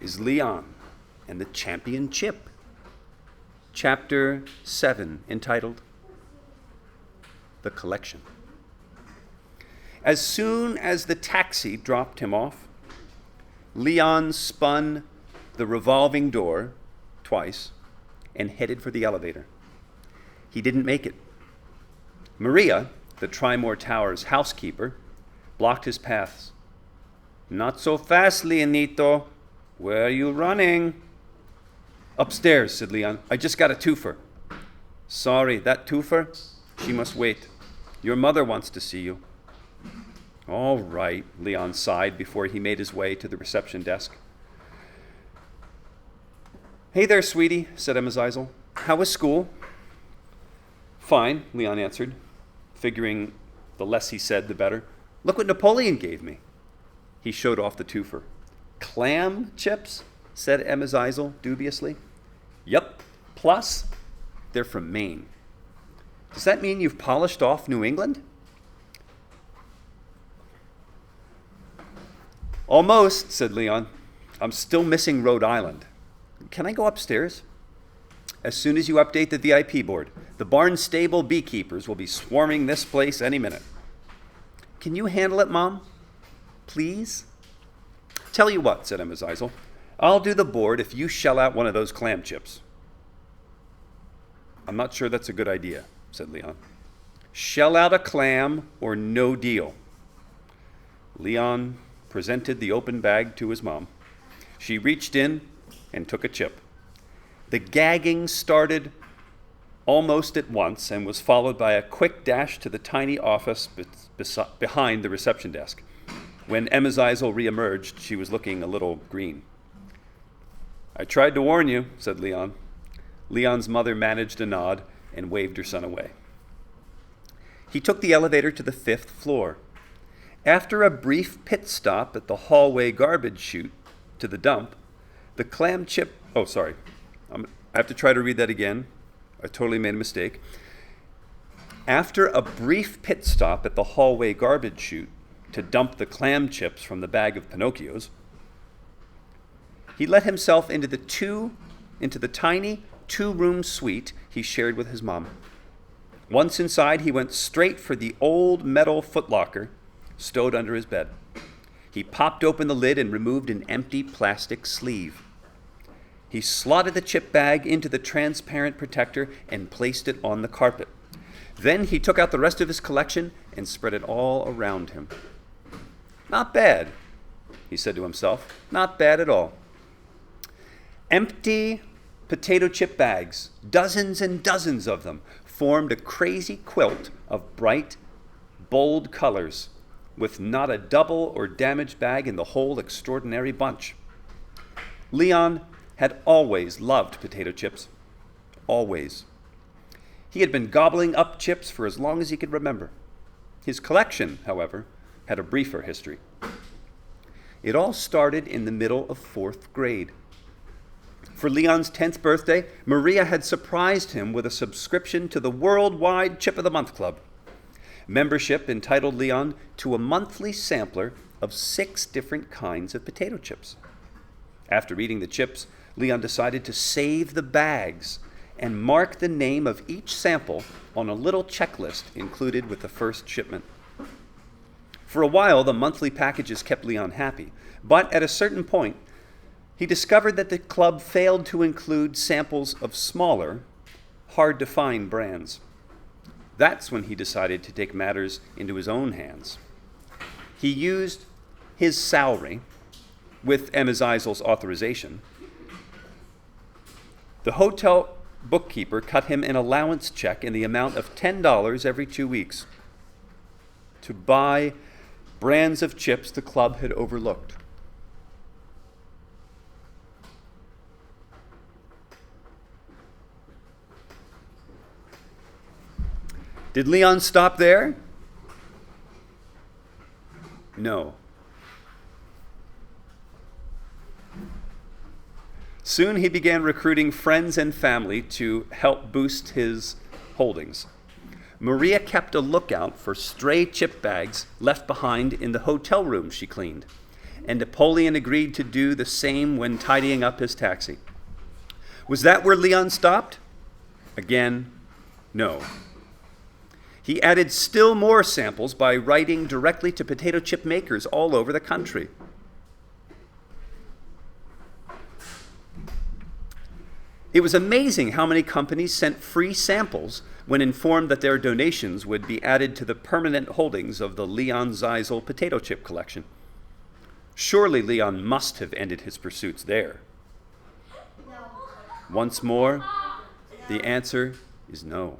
is Leon and the Champion Chip. Chapter 7, entitled The Collection. As soon as the taxi dropped him off, Leon spun the revolving door twice and headed for the elevator. He didn't make it. Maria, the Trimore Towers housekeeper, blocked his paths. "Not so fast, Leonito. Where are you running?" "Upstairs," said Leon. "I just got a twofer." "Sorry, that twofer? She must wait. Your mother wants to see you." "All right," Leon sighed before he made his way to the reception desk. "Hey there, sweetie," said Emma Zeisel. "How was school?" "Fine," Leon answered, figuring the less he said, the better. "Look what Napoleon gave me." He showed off the twofer. "Clam chips?" said Emma Zeisel dubiously. "Yup, plus they're from Maine." "Does that mean you've polished off New England?" "Almost," said Leon. "I'm still missing Rhode Island. Can I go upstairs?" "As soon as you update the VIP board. The Barnstable beekeepers will be swarming this place any minute." "Can you handle it, Mom? Please?" "Tell you what," said Emma Zeisel. "I'll do the board if you shell out one of those clam chips." "I'm not sure that's a good idea," said Leon. "Shell out a clam or no deal." Leon presented the open bag to his mom. She reached in and took a chip. The gagging started almost at once and was followed by a quick dash to the tiny office behind the reception desk. When Emma Zeisel reemerged, she was looking a little green. "I tried to warn you," said Leon. Leon's mother managed a nod and waved her son away. He took the elevator to the 5th floor. After a brief pit stop at the hallway garbage chute to the dump, the clam chip... Oh, sorry. I have to try to read that again. I totally made a mistake. After a brief pit stop at the hallway garbage chute to dump the clam chips from the bag of Pinocchios, he let himself into the tiny two-room suite he shared with his mom. Once inside, he went straight for the old metal footlocker stowed under his bed. He popped open the lid and removed an empty plastic sleeve. He slotted the chip bag into the transparent protector and placed it on the carpet. Then he took out the rest of his collection and spread it all around him. "Not bad," he said to himself. "Not bad at all." Empty potato chip bags, dozens and dozens of them, formed a crazy quilt of bright, bold colors, with not a double or damaged bag in the whole extraordinary bunch. Leon had always loved potato chips. Always. He had been gobbling up chips for as long as he could remember. His collection, however, had a briefer history. It all started in the middle of 4th grade. For Leon's 10th birthday, Maria had surprised him with a subscription to the Worldwide Chip of the Month Club. Membership entitled Leon to a monthly sampler of 6 different kinds of potato chips. After eating the chips, Leon decided to save the bags and mark the name of each sample on a little checklist included with the first shipment. For a while, the monthly packages kept Leon happy, but at a certain point, he discovered that the club failed to include samples of smaller, hard-to-find brands. That's when he decided to take matters into his own hands. He used his salary, with Emma Zeisel's authorization. The hotel bookkeeper cut him an allowance check in the amount of $10 every 2 weeks to buy brands of chips the club had overlooked. Did Leon stop there? No. Soon he began recruiting friends and family to help boost his holdings. Maria kept a lookout for stray chip bags left behind in the hotel room she cleaned, and Napoleon agreed to do the same when tidying up his taxi. Was that where Leon stopped? Again, no. He added still more samples by writing directly to potato chip makers all over the country. It was amazing how many companies sent free samples when informed that their donations would be added to the permanent holdings of the Leon Zeisel potato chip collection. Surely Leon must have ended his pursuits there. Once more, the answer is no.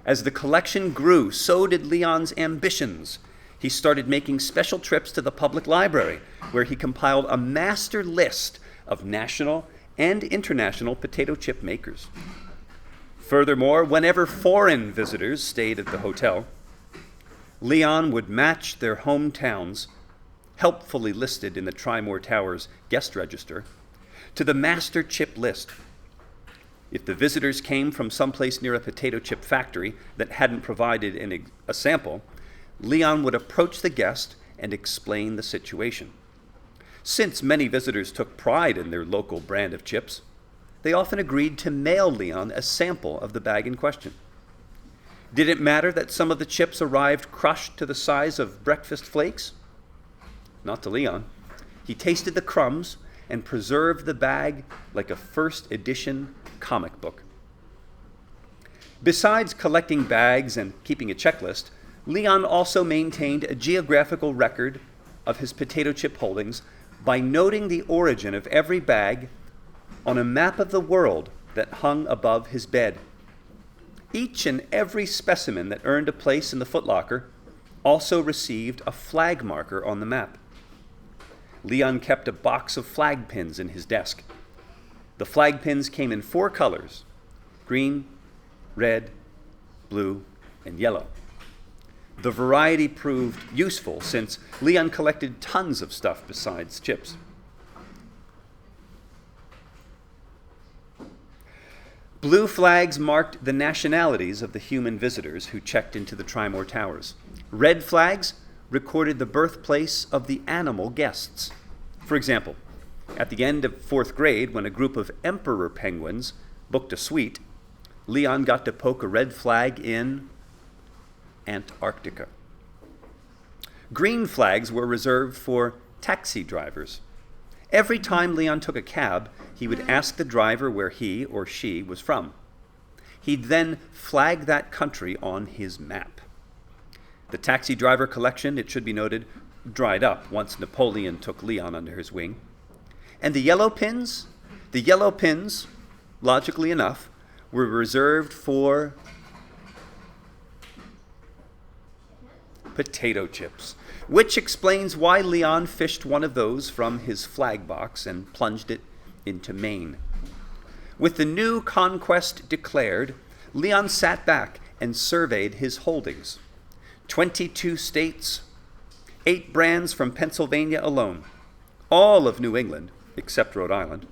As the collection grew, so did Leon's ambitions. He started making special trips to the public library, where he compiled a master list of national and international potato chip makers. Furthermore, whenever foreign visitors stayed at the hotel, Leon would match their hometowns, helpfully listed in the Trimore Towers guest register, to the master chip list. If the visitors came from someplace near a potato chip factory that hadn't provided a sample, Leon would approach the guest and explain the situation. Since many visitors took pride in their local brand of chips, they often agreed to mail Leon a sample of the bag in question. Did it matter that some of the chips arrived crushed to the size of breakfast flakes? Not to Leon. He tasted the crumbs and preserved the bag like a first edition comic book. Besides collecting bags and keeping a checklist, Leon also maintained a geographical record of his potato chip holdings by noting the origin of every bag on a map of the world that hung above his bed. Each and every specimen that earned a place in the footlocker also received a flag marker on the map. Leon kept a box of flag pins in his desk. The flag pins came in 4 colors: green, red, blue, and yellow. The variety proved useful since Leon collected tons of stuff besides chips. Blue flags marked the nationalities of the human visitors who checked into the Trimore Towers. Red flags recorded the birthplace of the animal guests. For example, at the end of 4th grade, when a group of emperor penguins booked a suite, Leon got to poke a red flag in Antarctica. Green flags were reserved for taxi drivers. Every time Leon took a cab, he would ask the driver where he or she was from. He'd then flag that country on his map. The taxi driver collection, it should be noted, dried up once Napoleon took Leon under his wing. And the yellow pins, logically enough, were reserved for potato chips, which explains why Leon fished one of those from his flag box and plunged it into Maine. With the new conquest declared, Leon sat back and surveyed his holdings. 22 states, 8 brands from Pennsylvania alone, all of New England, except Rhode Island,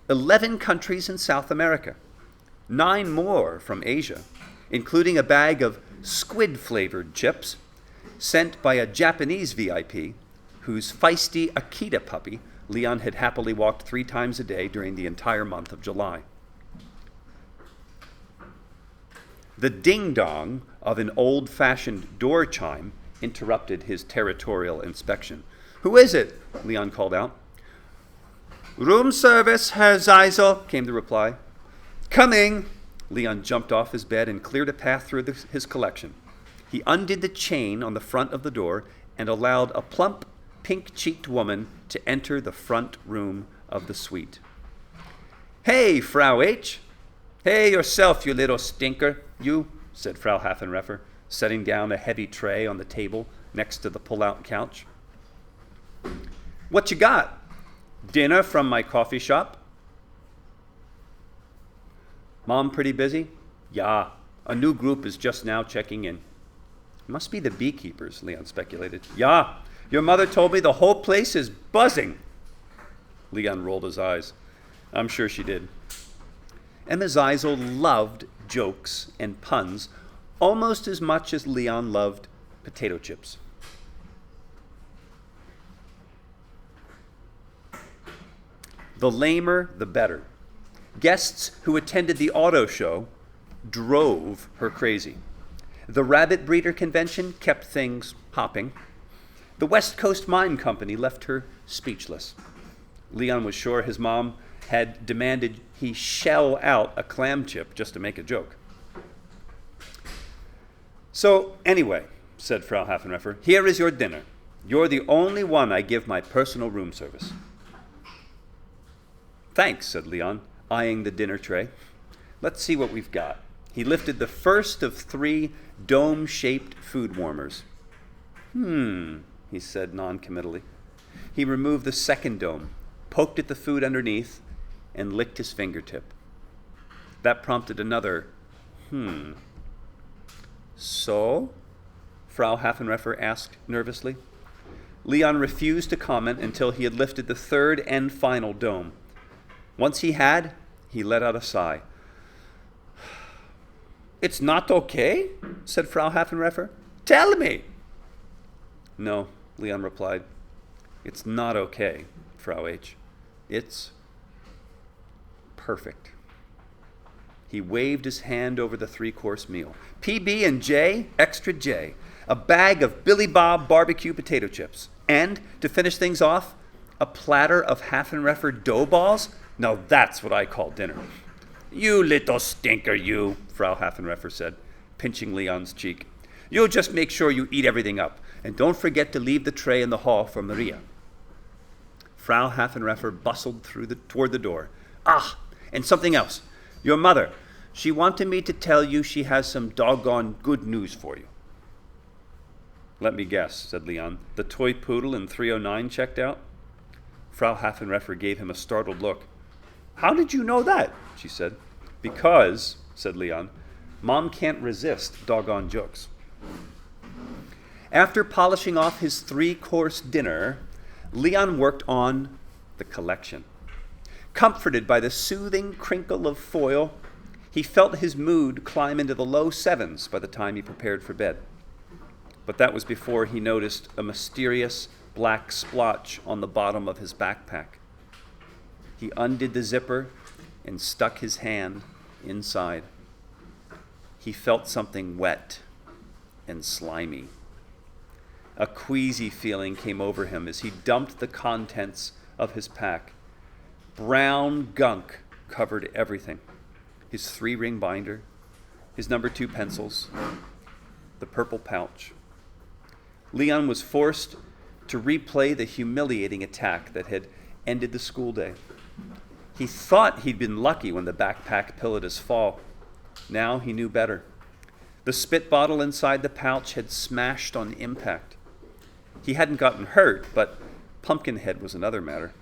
11 countries in South America, 9 more from Asia, including a bag of squid-flavored chips sent by a Japanese VIP whose feisty Akita puppy Leon had happily walked 3 times a day during the entire month of July. The ding-dong of an old-fashioned door chime interrupted his territorial inspection. "Who is it?" Leon called out. "Room service, Herr Zeisel," came the reply. "Coming!" Leon jumped off his bed and cleared a path through his collection. He undid the chain on the front of the door and allowed a plump, pink-cheeked woman to enter the front room of the suite. "Hey, Frau H. Hey yourself, you little stinker, you," said Frau Haffenreffer, setting down a heavy tray on the table next to the pull-out couch. "What you got? Dinner from my coffee shop?" "Mom pretty busy?" "Yeah, a new group is just now checking in." "Must be the beekeepers," Leon speculated. "Yeah, your mother told me the whole place is buzzing." Leon rolled his eyes. "I'm sure she did." Emma Zeisel loved jokes and puns almost as much as Leon loved potato chips. The lamer, the better. Guests who attended the auto show drove her crazy. The rabbit breeder convention kept things hopping. The West Coast Mine Company left her speechless. Leon was sure his mom had demanded he shell out a clam chip just to make a joke. So anyway, said Frau Haffenreffer, here is your dinner. You're the only one I give my personal room service. Thanks, said Leon, eyeing the dinner tray. Let's see what we've got. He lifted the first of 3 dome-shaped food warmers. He said non-committally. He removed the second dome, poked at the food underneath, and licked his fingertip. That prompted another, So? Frau Haffenreffer asked nervously. Leon refused to comment until he had lifted the third and final dome. Once he had, he let out a sigh. It's not okay? Said Frau Haffenreffer. Tell me. No, Leon replied. It's not okay, Frau H. It's perfect. He waved his hand over the 3-course meal. PB&J, extra J, a bag of Billy Bob barbecue potato chips, and, to finish things off, a platter of Haffenreffer dough balls. Now that's what I call dinner. You little stinker, you, Frau Haffenreffer said, pinching Leon's cheek. You'll just make sure you eat everything up, and don't forget to leave the tray in the hall for Maria. Frau Haffenreffer bustled toward the door. Ah, and something else. Your mother, she wanted me to tell you she has some doggone good news for you. Let me guess, said Leon. The toy poodle in 309 checked out? Frau Haffenreffer gave him a startled look. How did you know that? She said. Because, said Leon, Mom can't resist doggone jokes. After polishing off his 3-course dinner, Leon worked on the collection. Comforted by the soothing crinkle of foil, he felt his mood climb into the low 7s by the time he prepared for bed. But that was before he noticed a mysterious black splotch on the bottom of his backpack. He undid the zipper and stuck his hand inside. He felt something wet and slimy. A queasy feeling came over him as he dumped the contents of his pack. Brown gunk covered everything. His 3-ring binder, his number 2 pencils, the purple pouch. Leon was forced to replay the humiliating attack that had ended the school day. He thought he'd been lucky when the backpack pillared his fall. Now he knew better. The spit bottle inside the pouch had smashed on impact. He hadn't gotten hurt, but Pumpkinhead was another matter.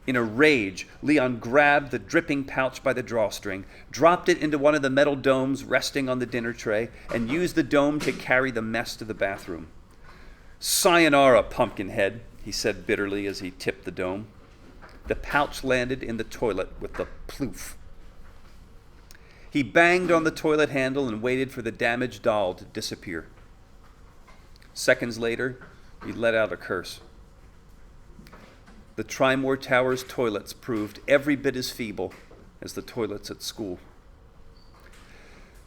In a rage, Leon grabbed the dripping pouch by the drawstring, dropped it into one of the metal domes resting on the dinner tray, and used the dome to carry the mess to the bathroom. Sayonara, Pumpkinhead, he said bitterly as he tipped the dome. The pouch landed in the toilet with a ploof. He banged on the toilet handle and waited for the damaged doll to disappear. Seconds later, he let out a curse. The Trimore Tower's toilets proved every bit as feeble as the toilets at school.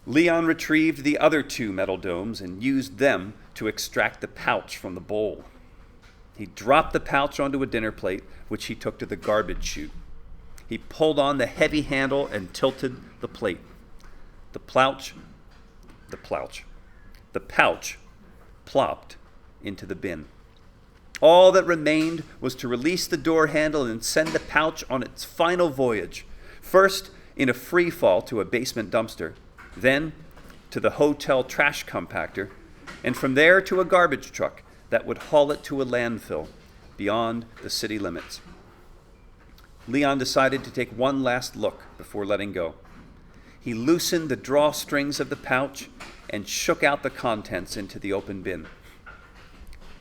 Leon retrieved the other 2 metal domes and used them to extract the pouch from the bowl. He dropped the pouch onto a dinner plate, which he took to the garbage chute. He pulled on the heavy handle and tilted the plate. The pouch plopped into the bin. All that remained was to release the door handle and send the pouch on its final voyage, first in a free fall to a basement dumpster, then to the hotel trash compactor, and from there to a garbage truck that would haul it to a landfill beyond the city limits. Leon decided to take one last look before letting go. He loosened the drawstrings of the pouch and shook out the contents into the open bin.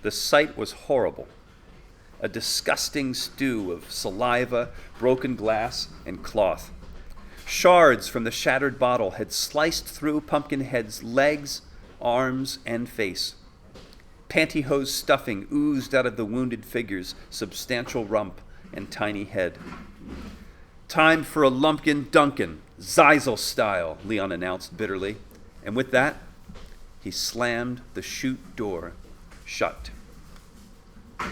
The sight was horrible. A disgusting stew of saliva, broken glass, and cloth. Shards from the shattered bottle had sliced through Pumpkinhead's legs, arms, and face. Pantyhose stuffing oozed out of the wounded figure's substantial rump and tiny head. "Time for a Lumpkin Dunkin', Zeisel style," Leon announced bitterly. And with that, he slammed the chute door shut.